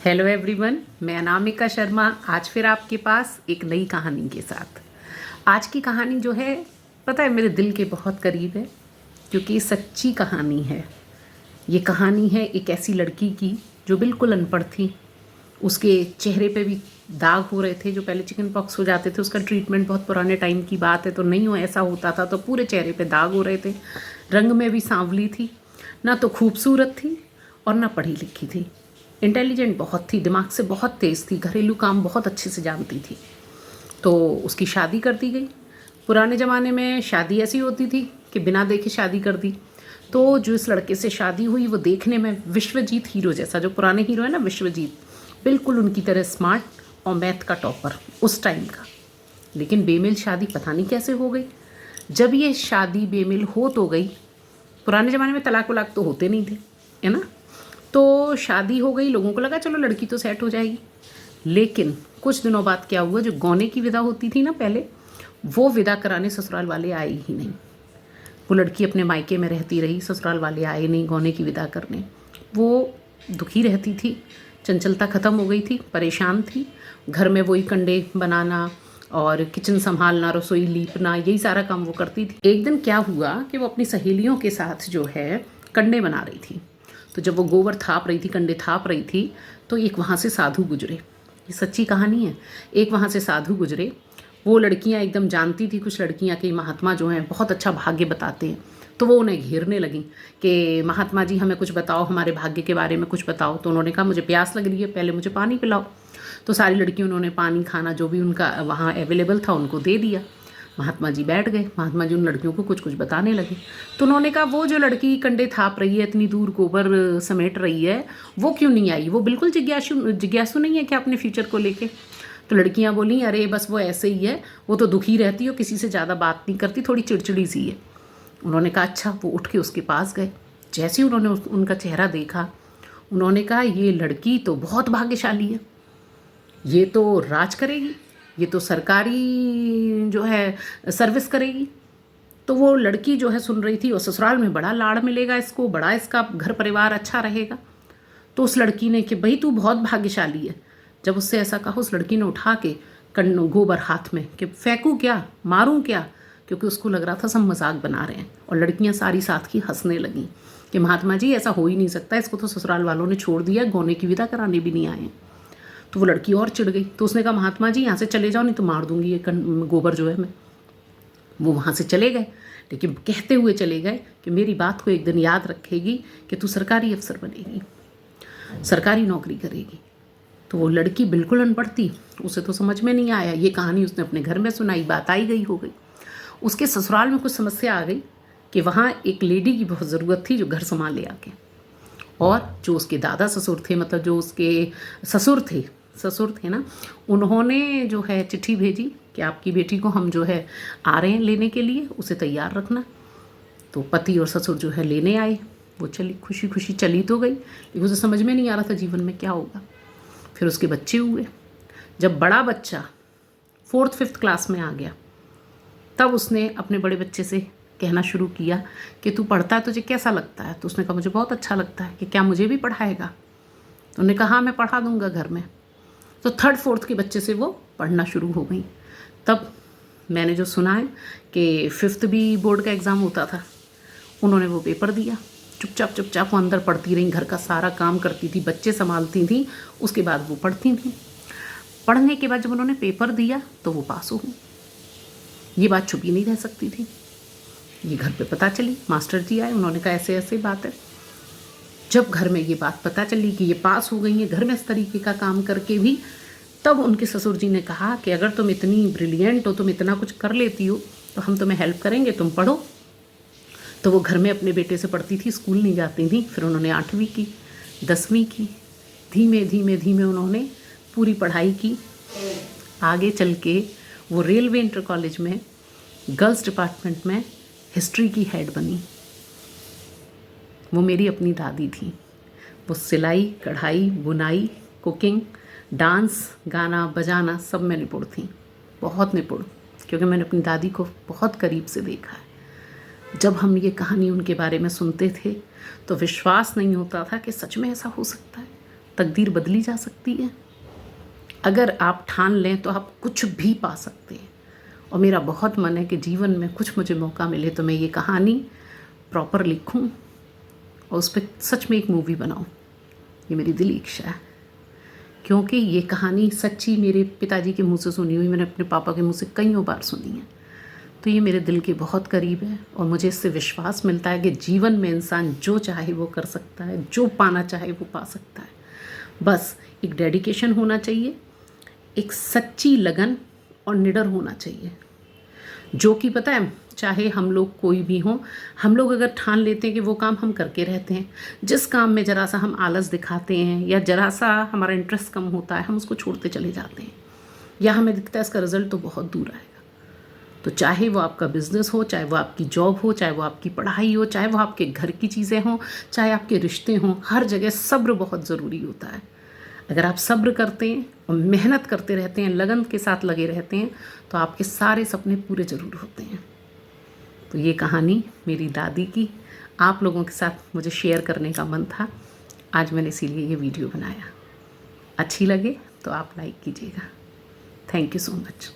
Hello everyone, मैं अनामिका शर्मा आज फिर आपके पास एक नई कहानी के साथ। आज की कहानी जो है पता है मेरे दिल के बहुत करीब है क्योंकि सच्ची कहानी है। ये कहानी है एक ऐसी लड़की की जो बिल्कुल अनपढ़ थी। उसके चेहरे पे भी दाग हो रहे थे। जो पहले चिकन पॉक्स हो जाते थे उसका ट्रीटमेंट बहुत पुराने टाइम की बात है, तो नहीं हो ऐसा होता था, तो पूरे चेहरे पे दाग हो रहे थे। रंग में भी सांवली थी, ना तो खूबसूरत थी और ना पढ़ी लिखी थी। इंटेलिजेंट बहुत थी, दिमाग से बहुत तेज़ थी, घरेलू काम बहुत अच्छे से जानती थी। तो उसकी शादी कर दी गई। पुराने ज़माने में शादी ऐसी होती थी कि बिना देखे शादी कर दी। तो जो इस लड़के से शादी हुई वो देखने में विश्वजीत हीरो जैसा, जो पुराने हीरो है ना विश्वजीत, बिल्कुल उनकी तरह स्मार्ट और मैथ का टॉपर उस टाइम का। लेकिन बेमेल शादी पता नहीं कैसे हो गई। जब ये शादी बेमेल हो तो गई, पुराने ज़माने में तलाक वलाक तो होते नहीं थे, है ना। तो शादी हो गई, लोगों को लगा चलो लड़की तो सेट हो जाएगी। लेकिन कुछ दिनों बाद क्या हुआ, जो गौने की विदा होती थी ना पहले, वो विदा कराने ससुराल वाले आए ही नहीं। वो लड़की अपने मायके में रहती रही, ससुराल वाले आए नहीं गौने की विदा करने। वो दुखी रहती थी, चंचलता ख़त्म हो गई थी, परेशान थी। घर में वही कंडे बनाना और किचन संभालना, रसोई लीपना, यही सारा काम वो करती थी। एक दिन क्या हुआ कि वो अपनी सहेलियों के साथ जो है कंडे बना रही थी। तो जब वो गोबर थाप रही थी, कंडे थाप रही थी, तो एक वहाँ से साधु गुजरे। ये सच्ची कहानी है। एक वहाँ से साधु गुजरे। वो लड़कियाँ एकदम जानती थी, कुछ लड़कियाँ कि महात्मा जो हैं बहुत अच्छा भाग्य बताते हैं। तो वो उन्हें घेरने लगी कि महात्मा जी हमें कुछ बताओ, हमारे भाग्य के बारे में कुछ बताओ। तो उन्होंने कहा मुझे प्यास लग रही है, पहले मुझे पानी पिलाओ। तो सारी लड़कियों उन्होंने पानी खाना जो भी उनका वहाँ अवेलेबल था उनको दे दिया। महात्मा जी बैठ गए। महात्मा जी उन लड़कियों को कुछ कुछ बताने लगे। तो उन्होंने कहा वो जो लड़की कंडे थाप रही है, इतनी दूर गोबर समेट रही है, वो क्यों नहीं आई? वो बिल्कुल जिज्ञासु नहीं है क्या अपने फ्यूचर को लेके? तो लड़कियां बोली अरे बस वो ऐसे ही है, वो तो दुखी रहती है, किसी से ज़्यादा बात नहीं करती, थोड़ी चिड़चिड़ी सी है। उन्होंने कहा अच्छा। वो उठ के उसके पास गए। जैसे ही उन्होंने उनका चेहरा देखा, उन्होंने कहा ये लड़की तो बहुत भाग्यशाली है, ये तो राज करेगी, ये तो सरकारी जो है सर्विस करेगी। तो वो लड़की जो है सुन रही थी और ससुराल में बड़ा लाड़ मिलेगा इसको, बड़ा इसका घर परिवार अच्छा रहेगा। तो उस लड़की ने कि भाई तू बहुत भाग्यशाली है। जब उससे ऐसा कहा, उस लड़की ने उठा के गोबर हाथ में कि फेंकूँ क्या, मारूं क्या, क्योंकि उसको लग रहा था सब मजाक बना रहे हैं। और लड़कियां सारी साथ की हंसने लगीं कि महात्मा जी ऐसा हो ही नहीं सकता, इसको तो ससुराल वालों ने छोड़ दिया, गौने की विदा कराने भी नहीं आए। तो वो लड़की और चिढ़ गई। तो उसने कहा महात्मा जी यहाँ से चले जाओ, नहीं तो मार दूंगी ये गोबर जो है मैं। वो वहाँ से चले गए, लेकिन कहते हुए चले गए कि मेरी बात को एक दिन याद रखेगी कि तू सरकारी अफसर बनेगी, सरकारी नौकरी करेगी। तो वो लड़की बिल्कुल अनपढ़ थी, उसे तो समझ में नहीं आया। ये कहानी उसने अपने घर में सुनाई, बात आई गई हो गई। उसके ससुराल में कुछ समस्या आ गई कि वहाँ एक लेडी की बहुत ज़रूरत थी जो घर संभाले आके। और जो उसके दादा ससुर थे, मतलब जो उसके ससुर थे ना, उन्होंने जो है चिट्ठी भेजी कि आपकी बेटी को हम जो है आ रहे हैं लेने के लिए, उसे तैयार रखना। तो पति और ससुर जो है लेने आए। वो चली, खुशी खुशी चली तो गई, लेकिन उसे समझ में नहीं आ रहा था जीवन में क्या होगा। फिर उसके बच्चे हुए। जब बड़ा बच्चा 4th 5th क्लास में आ गया, तब उसने अपने बड़े बच्चे से कहना शुरू किया कि तू पढ़ता है, तुझे कैसा लगता है? तो उसने कहा मुझे बहुत अच्छा लगता है। कि क्या मुझे भी पढ़ाएगा? तो उन्होंने कहा हाँ मैं पढ़ा दूंगा घर में। तो 3rd 4th के बच्चे से वो पढ़ना शुरू हो गई। तब मैंने जो सुना है कि 5th भी बोर्ड का एग्ज़ाम होता था, उन्होंने वो पेपर दिया। चुपचाप वो अंदर पढ़ती रही, घर का सारा काम करती थी, बच्चे संभालती थी, उसके बाद वो पढ़ती थी। पढ़ने के बाद जब उन्होंने पेपर दिया तो वो पास हो गई। ये बात छुपी नहीं रह सकती थी। ये घर पे पता चली, मास्टर जी आए, उन्होंने कहा ऐसे ऐसे बात है। जब घर में ये बात पता चली कि ये पास हो गई है घर में इस तरीके का काम करके भी, तब उनके ससुर जी ने कहा कि अगर तुम इतनी ब्रिलियंट हो, तुम इतना कुछ कर लेती हो, तो हम तुम्हें हेल्प करेंगे, तुम पढ़ो। तो वो घर में अपने बेटे से पढ़ती थी, स्कूल नहीं जाती थी। फिर उन्होंने 8वीं की, 10वीं की, धीमे धीमे उन्होंने पूरी पढ़ाई की। आगे चल के वो रेलवे इंटर कॉलेज में गर्ल्स डिपार्टमेंट में हिस्ट्री की हेड बनी। वो मेरी अपनी दादी थी। वो सिलाई, कढ़ाई, बुनाई, कुकिंग, डांस, गाना बजाना सब में निपुण थी, बहुत निपुण, क्योंकि मैंने अपनी दादी को बहुत करीब से देखा है। जब हम ये कहानी उनके बारे में सुनते थे तो विश्वास नहीं होता था कि सच में ऐसा हो सकता है। तकदीर बदली जा सकती है। अगर आप ठान लें तो आप कुछ भी पा सकते हैं। और मेरा बहुत मन है कि जीवन में कुछ मुझे मौका मिले तो मैं ये कहानी प्रॉपर लिखूं और उस पर सच में एक मूवी बनाऊं। ये मेरी दिली इच्छा है, क्योंकि ये कहानी सच्ची मेरे पिताजी के मुंह से सुनी हुई, मैंने अपने पापा के मुंह से कईयों बार सुनी है। तो ये मेरे दिल के बहुत करीब है और मुझे इससे विश्वास मिलता है कि जीवन में इंसान जो चाहे वो कर सकता है, जो पाना चाहे वो पा सकता है। बस एक डेडिकेशन होना चाहिए, एक सच्ची लगन और निडर होना चाहिए। जो कि पता है, चाहे हम लोग कोई भी हों, हम लोग अगर ठान लेते हैं कि वो काम हम करके रहते हैं, जिस काम में ज़रा सा हम आलस दिखाते हैं या ज़रा सा हमारा इंटरेस्ट कम होता है, हम उसको छोड़ते चले जाते हैं या हमें दिखता है इसका रिज़ल्ट तो बहुत दूर आएगा। तो चाहे वो आपका बिज़नेस हो, चाहे वो आपकी जॉब हो, चाहे वो आपकी पढ़ाई हो, चाहे वो आपके घर की चीज़ें हों, चाहे आपके रिश्ते हों, हर जगह सब्र बहुत ज़रूरी होता है। अगर आप सब्र करते हैं और मेहनत करते रहते हैं, लगन के साथ लगे रहते हैं, तो आपके सारे सपने पूरे ज़रूर होते हैं। तो ये कहानी मेरी दादी की आप लोगों के साथ मुझे शेयर करने का मन था। आज मैंने इसीलिए ये वीडियो बनाया। अच्छी लगे तो आप लाइक कीजिएगा। Thank you so much.